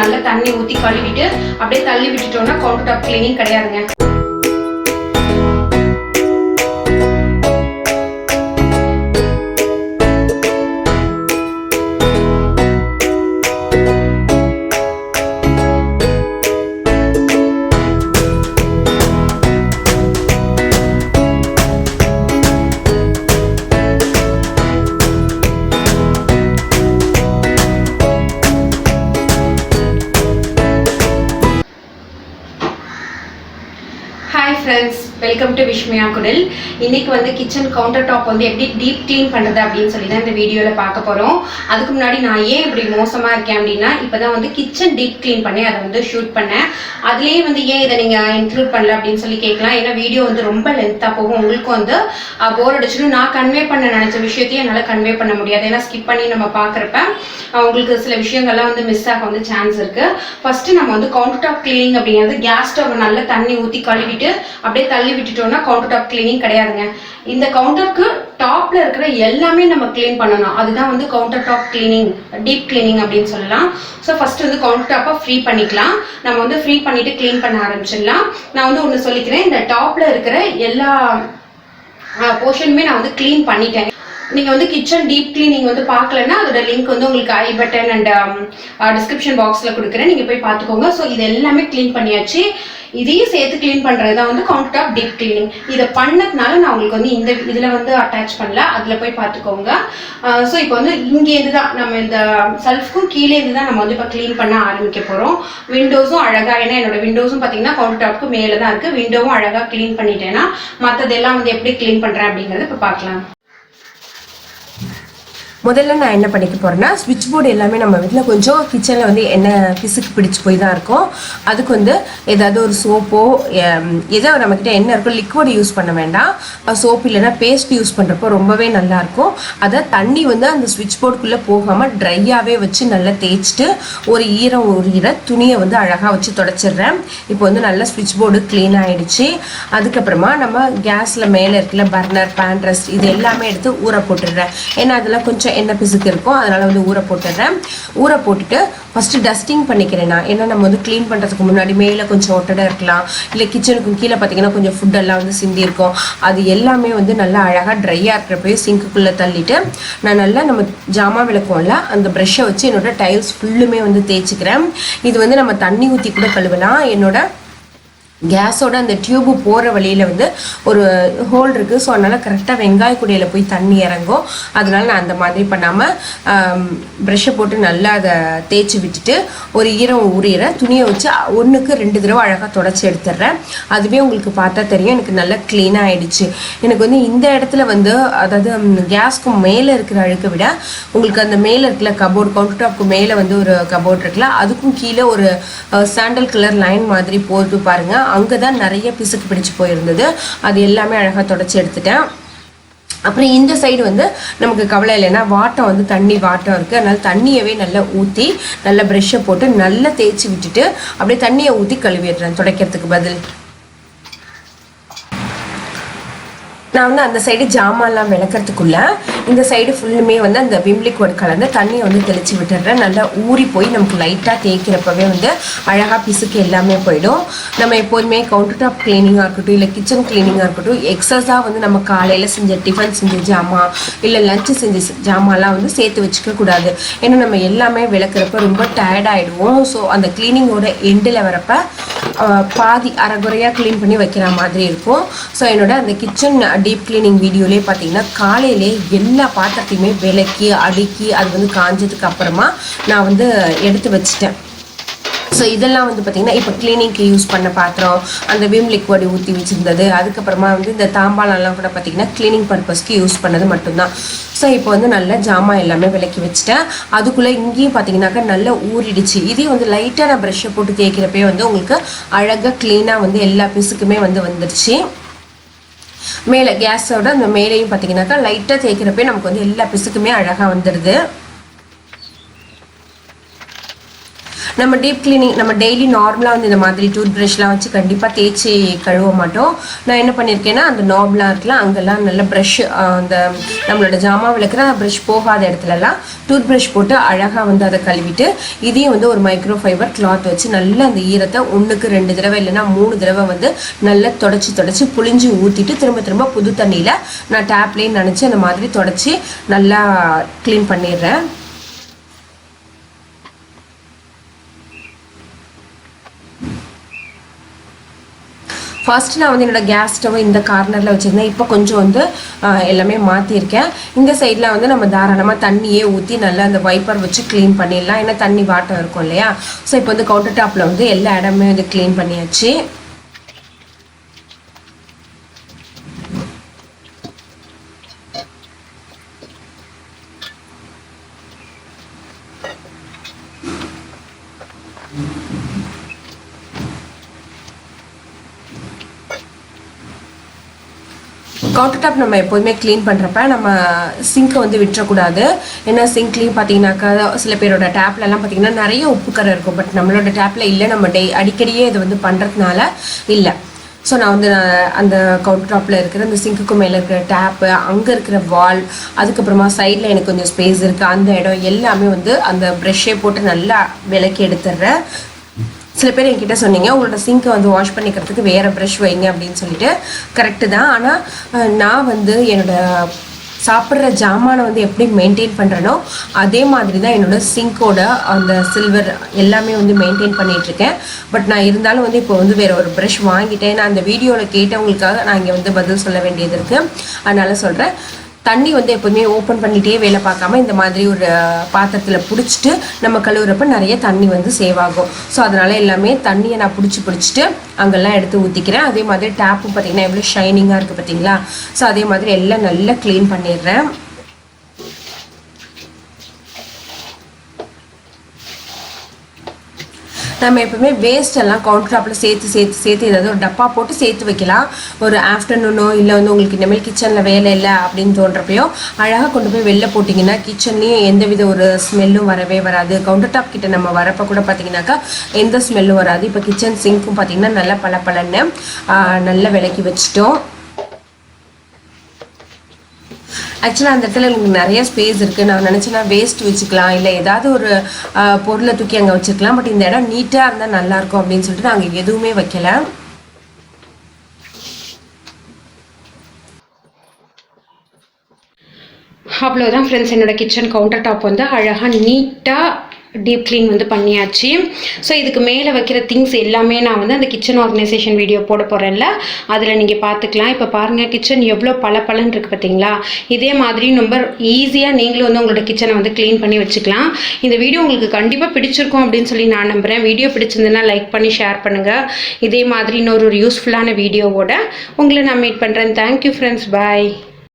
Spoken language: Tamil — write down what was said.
நல்ல தண்ணி ஊற்றி கழுவிட்டு அப்படியே தள்ளி விட்டுட்டோம்னா கவுண்டர் டாப் கிளீனிங் கிடையாதுங்க. Friends, welcome to vismayakudil. இன்னைக்கு வந்து கிச்சன் கவுண்டர் டாப் வந்து எப்படி டீப் க்ளீன் பண்றது அப்படின்னு சொல்லி தான் இந்த வீடியோல பார்க்க போறோம். அதுக்கு முன்னாடி நான் ஏன் இப்படி மோசமா இருக்கேன் அப்படின்னா இப்பதான் வந்து கிச்சன் டீப் க்ளீன் பண்ணி அதை வந்து ஷூட் பண்ணேன். அதுலயே வந்து ஏன் இதை நீங்க இன்க்ளூட் பண்ணல அப்படின்னு சொல்லி கேட்கலாம். ஏன்னா வீடியோ வந்து ரொம்ப லென்த்தா போகும். உங்களுக்கு வந்து போர் அடிச்சிடும். நான் கன்வே பண்ண நினைச்ச விஷயத்தையும் என்னால் கன்வே பண்ண முடியாது. ஏன்னா ஸ்கிப் பண்ணி நம்ம பார்க்குறப்ப உங்களுக்கு சில விஷயங்கள்லாம் வந்து மிஸ் ஆக வந்து சான்ஸ் இருக்கு. ஃபர்ஸ்ட் நம்ம வந்து கவுண்டர் டாப் கிளீனிங் அப்படிங்கிறது கேஸ் ஸ்டவ் நல்லா தண்ணி ஊற்றி கழுவிட்டு அப்படியே தள்ளி விட்டுட்டோம்னா கவுண்டர் டாப் கிளீனிங் கிடையாதுங்க. இந்த கவுண்டருக்கு டாப்ல இருக்கிற எல்லாமே நம்ம கிளீன் பண்ணணும். அதுதான் வந்து counter top cleaning, deep cleaning அப்படின்னு சொல்லலாம். ஸோ ஃபர்ஸ்ட் வந்து கவுண்டர் டாப்பை ஃப்ரீ பண்ணிக்கலாம். நம்ம வந்து ஃப்ரீ பண்ணிட்டு கிளீன் பண்ண ஆரம்பிச்சிடலாம். நான் வந்து ஒன்று சொல்லிக்கிறேன், இந்த டாப்ல இருக்கிற எல்லா போர்ஷனுமே நான் வந்து கிளீன் பண்ணிட்டேன். நீங்கள் வந்து கிச்சன் டீப் கிளீனிங் வந்து பார்க்கலன்னா அதோட லிங்க் வந்து உங்களுக்கு ஐ பட்டன் அண்ட் டிஸ்கிரிப்ஷன் பாக்ஸில் கொடுக்குறேன், நீங்கள் போய் பார்த்துக்கோங்க. ஸோ இது எல்லாமே க்ளீன் பண்ணியாச்சு. இதையும் சேர்த்து க்ளீன் பண்ணுறது தான் வந்து கவுண்டர் டாப் டீப் கிளீனிங். இதை பண்ணதுனால நான் உங்களுக்கு வந்து இந்த இதில் வந்து அட்டாச் பண்ணல, அதில் போய் பார்த்துக்கோங்க. ஸோ இப்போ வந்து இங்கேருந்து தான் நம்ம இந்த செல்ஃப்க்கும் கீழேருந்து தான் நம்ம வந்து இப்போ க்ளீன் பண்ண ஆரம்பிக்க போகிறோம். விண்டோஸும் அழகாக, ஏன்னா என்னோட விண்டோஸும் பார்த்தீங்கன்னா கவுண்டர் டாப்க்கு மேலே தான் இருக்குது. விண்டோவும் அழகாக க்ளீன் பண்ணிட்டேன்னா மற்றதெல்லாம் வந்து எப்படி க்ளீன் பண்ணுறேன் அப்படிங்கிறத இப்போ பார்க்கலாம். முதல்ல நான் என்ன பண்ணிக்க போகிறேன்னா, ஸ்விட்ச் போர்டு எல்லாமே நம்ம வீட்டில் கொஞ்சம் கிச்சனில் வந்து எண்ணெய் பிசுக்கு பிடிச்சி போய் தான் இருக்கும். அதுக்கு வந்து ஏதாவது ஒரு சோப்போ ஏதோ நம்மக்கிட்ட என்ன இருக்கோ லிக்விட் யூஸ் பண்ண வேண்டாம். சோப்பு இல்லைன்னா பேஸ்ட் யூஸ் பண்ணுறப்போ ரொம்பவே நல்லாயிருக்கும். அதை தண்ணி வந்து அந்த ஸ்விட்ச் போர்டுக்குள்ளே போகாமல் ட்ரையாகவே வச்சு நல்லா தேய்ச்சிட்டு ஒரு ஈர துணியை வந்து அழகாக வச்சு தொடச்சிடுறேன். இப்போ வந்து நல்லா ஸ்விட்ச் போர்டு க்ளீன் ஆகிடுச்சு. அதுக்கப்புறமா நம்ம கேஸில் மேலே இருக்கல பர்னர், பேன் ரெஸ்ட் இது எல்லாமே எடுத்து ஊற போட்டுடுறேன். ஏன்னா அதெல்லாம் கொஞ்சம் எண்ணெய் பிசுக்கு இருக்கும், அதனால வந்து ஊற போட்டுடுறேன். ஊற போட்டுட்டு ஃபர்ஸ்ட் டஸ்டிங் பண்ணிக்கிறேன் நான். ஏன்னா நம்ம வந்து க்ளீன் பண்ணுறதுக்கு முன்னாடி மேலே கொஞ்சம் ஒட்டடை இருக்கலாம், இல்லை கிச்சனுக்கும் கீழே பார்த்தீங்கன்னா கொஞ்சம் ஃபுட்டெல்லாம் வந்து சிந்தி இருக்கும். அது எல்லாமே வந்து நல்லா அழகாக ட்ரையாக இருக்கிறப்பயே சிங்க்குள்ளே தள்ளிட்டு நான் நல்லா நம்ம ஜாமா விளக்குவோம்ல அந்த ப்ரெஷ்ஷை வச்சு என்னோட டைல்ஸ் ஃபுல்லுமே வந்து தேய்ச்சிக்கிறேன். இது வந்து நம்ம தண்ணி ஊற்றி கூட கழுவலாம். என்னோட கேஸோட அந்த டியூபு போகிற வழியில் வந்து ஒரு ஹோல் இருக்குது. ஸோ அதனால் கரெக்டாக வெங்காய குடையில் போய் தண்ணி இறங்கும். அதனால நான் அந்த மாதிரி பண்ணாமல் ப்ரெஷ்ஷை போட்டு நல்லா அதை தேய்ச்சி விட்டுட்டு ஒரு உரியிற துணியை வச்சு 1க்கு 2 தடவை அழகாக தொடச்சி எடுத்துடுறேன். அதுவே உங்களுக்கு பார்த்தா தெரியும் எனக்கு நல்லா க்ளீனாக ஆகிடுச்சு. எனக்கு வந்து இந்த இடத்துல வந்து அதாவது கேஸ்க்கு மேலே இருக்கிற அழுக்கை விட உங்களுக்கு அந்த மேலே இருக்கிற கபோர்டு, கவுண்டர் டாப்க்கு மேலே வந்து ஒரு கபோர்டு இருக்குல்ல, அதுக்கும் கீழே ஒரு சாண்டல் கலர் லைன் மாதிரி போட்டு பாருங்கள். அங்கே தான் நிறைய பிசுக்கு பிடிச்சு போயிருந்தது. அது எல்லாமே அழகாக தொடச்சி எடுத்துட்டேன். அப்புறம் இந்த சைடு வந்து நமக்கு கவலை இல்லைன்னா வாட்டம் வந்து தண்ணி வாட்டம் இருக்குது. அதனால தண்ணியவே நல்லா ஊற்றி நல்லா ப்ரெஷ்ஷை போட்டு நல்லா தேய்ச்சி விட்டுட்டு அப்படியே தண்ணியை ஊற்றி கழுவிடுறேன் துடைக்கிறதுக்கு பதில். நான் வந்து அந்த சைடு ஜாமான்லாம் விளக்கிறதுக்குள்ள இந்த சைடு ஃபுல்லுமே வந்து அந்த விம் லிக்விட் கலந்து தண்ணியை வந்து தெளித்து விட்டுடுறேன். நல்லா ஊறி போய் நமக்கு லைட்டாக தேய்க்கிறப்பவே வந்து அழகாக பிசுக்கு எல்லாமே போயிடும். நம்ம எப்போதுமே கவுண்டர் டாப் கிளீனிங்காக இருக்கட்டும் இல்லை கிச்சன் கிளீனிங்காக இருக்கட்டும் எக்ஸஸாக வந்து நம்ம காலையில் செஞ்ச டிஃபன் செஞ்ச ஜாமான் இல்லை லஞ்சு செஞ்ச ஜாமான்லாம் வந்து சேர்த்து வச்சுக்கக்கூடாது. ஏன்னா நம்ம எல்லாமே விளக்குறப்ப ரொம்ப டயர்டாகிடுவோம். ஸோ அந்த கிளீனிங்கோட எண்டில் வரப்போ பாதி அரைகுறையாக க்ளீன் பண்ணி வைக்கிற மாதிரி இருக்கும். ஸோ என்னோட அந்த கிச்சன் டீப் கிளீனிங் வீடியோலேயே பார்த்தீங்கன்னா காலையிலே எல்லா பாத்திரத்தையுமே விளக்கி அடுக்கி அது வந்து காஞ்சதுக்கு அப்புறமா நான் வந்து எடுத்து வச்சுட்டேன். ஸோ இதெல்லாம் வந்து பார்த்திங்கன்னா இப்போ கிளீனிங்க்கு யூஸ் பண்ண பாத்திரம், அந்த விம் லிக்விட் ஊற்றி வச்சுருந்தது, அதுக்கப்புறமா வந்து இந்த தாம்பாலெல்லாம் கூட பார்த்திங்கன்னா க்ளீனிங் பர்பஸ்க்கு யூஸ் பண்ணது மட்டும்தான். ஸோ இப்போ வந்து நல்லா ஜாமான் எல்லாமே விளக்கி வச்சுட்டேன். அதுக்குள்ளே இங்கேயும் பார்த்தீங்கன்னாக்கா நல்லா ஊறிடுச்சு. இதே வந்து லைட்டாக நான் ப்ரெஷ்ஷை போட்டு தேய்க்கிறப்பே வந்து உங்களுக்கு அழகாக க்ளீனாக வந்து எல்லா பீஸுக்குமே வந்து வந்துடுச்சு. மேலே கேஸோட அந்த மேலேயும் பார்த்தீங்கன்னாக்கா லைட்டாக தேய்க்கிறப்பே நமக்கு வந்து எல்லா பிசுக்குமே அழகாக வந்துடுது. நம்ம டீப் கிளீனிங் நம்ம டெய்லி நார்மலாக வந்து இந்த மாதிரி டூத் ப்ரஷ்லாம் வச்சு கண்டிப்பாக தேய்ச்சி கழுவ மாட்டோம். நான் என்ன பண்ணியிருக்கேன்னா அந்த நாப்லாம் இருக்கலாம் அங்கெல்லாம் நல்ல ப்ரஷ் அந்த நம்மளோட ஜாமான் விளக்குற ப்ரஷ் போகாத இடத்துலலாம் டூத் ப்ரஷ் போட்டு அழகாக வந்து அதை கழுவிட்டு இதையும் வந்து ஒரு மைக்ரோ ஃபைபர் கிளாத் வச்சு நல்லா அந்த ஈரத்தை 1க்கு 2 தடவை இல்லைன்னா 3 தடவை வந்து நல்லா தொடச்சி புளிஞ்சு ஊற்றிட்டு திரும்ப புது தண்ணியில் நான் டேப்லேயும் நினச்சி அந்த மாதிரி தொடச்சி நல்லா க்ளீன் பண்ணிடுறேன். ஃபர்ஸ்ட் நான் வந்து என்னோடய கேஸ் ஸ்டவ் இந்த கார்னரில் வச்சுருந்தேன். இப்போ கொஞ்சம் வந்து எல்லாமே மாற்றிருக்கேன். இந்த சைடில் வந்து நம்ம தாராளமாக தண்ணியே ஊற்றி நல்லா அந்த வைப்பர் வச்சு க்ளீன் பண்ணிடலாம். ஏன்னா தண்ணி வாட்டம் இருக்கும் இல்லையா. ஸோ இப்போ வந்து கவுண்டர் டாப்பில் வந்து எல்லா இடமே வந்து க்ளீன் பண்ணியாச்சு. கவுண்டர் டாப் நம்ம எப்போதுமே க்ளீன் பண்ணுறப்ப நம்ம சிங்க்கை வந்து விட்டுறக்கூடாது. ஏன்னா சிங்க்லேயும் பார்த்தீங்கன்னாக்கா சில பேரோட டேப்லலாம் பார்த்தீங்கன்னா நிறைய உப்புக்கரை இருக்கும். பட் நம்மளோட டேப்பில் இல்லை, நம்ம அடிக்கடியே இது வந்து பண்ணுறதுனால இல்லை. ஸோ நான் வந்து அந்த கவுண்டர் டாப்பில் இருக்கிற அந்த சிங்க்குக்கு மேலே இருக்கிற டேப்பு, அங்கே இருக்கிற வால், அதுக்கப்புறமா சைடில் எனக்கு கொஞ்சம் ஸ்பேஸ் இருக்குது, அந்த இடம் எல்லாமே வந்து அந்த ப்ரெஷ்ஷே போட்டு நல்லா விளக்கி எடுத்துடுறேன். சில பேர் என்கிட்ட சொன்னீங்க உங்களோட சிங்க்கை வந்து வாஷ் பண்ணிக்கிறதுக்கு வேறு ப்ரஷ் வைங்க அப்படின்னு சொல்லிட்டு. கரெக்டு தான். ஆனால் நான் வந்து என்னோடய சாப்பிட்ற ஜாமானை வந்து எப்படி மெயின்டைன் பண்ணுறேனோ அதே மாதிரி தான் என்னோடய சிங்க்கோட அந்த சில்வர் எல்லாமே வந்து மெயின்டைன் பண்ணிகிட்ருக்கேன். பட் நான் இருந்தாலும் வந்து இப்போ வந்து வேறு ஒரு ப்ரஷ் வாங்கிட்டேன். நான் அந்த வீடியோவில் கேட்டவங்களுக்காக நான் இங்கே வந்து பதில் சொல்ல வேண்டியது இருக்குது. அதனால் சொல்கிறேன், தண்ணி வந்து எப்போதுமே ஓப்பன் பண்ணிகிட்டே வேலை பார்க்காம இந்த மாதிரி ஒரு பாத்திரத்தில் பிடிச்சிட்டு நம்ம கழுவுறப்ப நிறைய தண்ணி வந்து சேவ் ஆகும். ஸோ அதனால் எல்லாமே தண்ணியை நான் பிடிச்சிட்டு அங்கெல்லாம் எடுத்து ஊற்றிக்கிறேன். அதே மாதிரி டேப்பும் பார்த்திங்கன்னா எவ்வளோ ஷைனிங்காக இருக்குது பார்த்தீங்களா. ஸோ அதே மாதிரி எல்லாம் நல்லா க்ளீன் பண்ணிடுறேன். நம்ம எப்பவுமே வேஸ்ட் எல்லாம் கவுண்டர் டாப்பில் சேர்த்து ஏதாவது ஒரு டப்பா போட்டு சேர்த்து வைக்கலாம். ஒரு ஆஃப்டர்நூனோ இல்லை வந்து உங்களுக்கு இனிமேல் கிச்சனில் வேலை இல்லை அப்படின்னு தோன்றப்பையோ அழகாக கொண்டு போய் வெளில போட்டிங்கன்னா கிச்சன்லேயும் எந்தவித ஒரு ஸ்மெல்லும் வரவே வராது. கவுண்டர் டாப் கிட்ட நம்ம வரப்போ கூட பார்த்தீங்கன்னாக்கா எந்த ஸ்மெல்லும் வராது. இப்போ கிச்சன் சிங்க்கும் பார்த்தீங்கன்னா நல்லா பளபளன்னு நல்லா விளக்கி வச்சுட்டோம். ஆக்சுவலாக அந்த இடத்துல எனக்கு நிறைய ஸ்பேஸ் இருக்குது. நான் நினச்சேன்னா வேஸ்ட் வச்சுக்கலாம், இல்லை ஏதாவது ஒரு பொருளை தூக்கி அங்கே வச்சுக்கலாம். பட் இந்த இடம் நீட்டாக இருந்தால் நல்லாயிருக்கும் அப்படின்னு சொல்லிட்டு நாங்கள் எதுவுமே வைக்கல. அவ்வளோதான் ஃப்ரெண்ட்ஸ், என்னோட கிச்சன் கவுண்டர் டாப் வந்து அழகாக நீட்டாக டீப் க்ளீன் வந்து பண்ணியாச்சு. ஸோ இதுக்கு மேலே வைக்கிற திங்ஸ் எல்லாமே நான் வந்து அந்த கிச்சன் ஆர்கனைசேஷன் வீடியோ போட போகிறேன்ல, அதில் நீங்கள் பார்த்துக்கலாம். இப்போ பாருங்கள் கிச்சன் எவ்வளோ பளபளன்னு இருக்குது பார்த்தீங்களா. இதே மாதிரி ரொம்ப ஈஸியாக நீங்களும் வந்து உங்களோட கிச்சனை வந்து க்ளீன் பண்ணி வச்சுக்கலாம். இந்த வீடியோ உங்களுக்கு கண்டிப்பாக பிடிச்சிருக்கும் அப்படின்னு சொல்லி நான் நம்புகிறேன். வீடியோ பிடிச்சிருந்ததுன்னா லைக் பண்ணி ஷேர் பண்ணுங்கள். இதே மாதிரி இன்னொரு யூஸ்ஃபுல்லான வீடியோவோட உங்களை நான் மீட் பண்ணுறேன். தேங்க்யூ ஃப்ரெண்ட்ஸ், பாய்.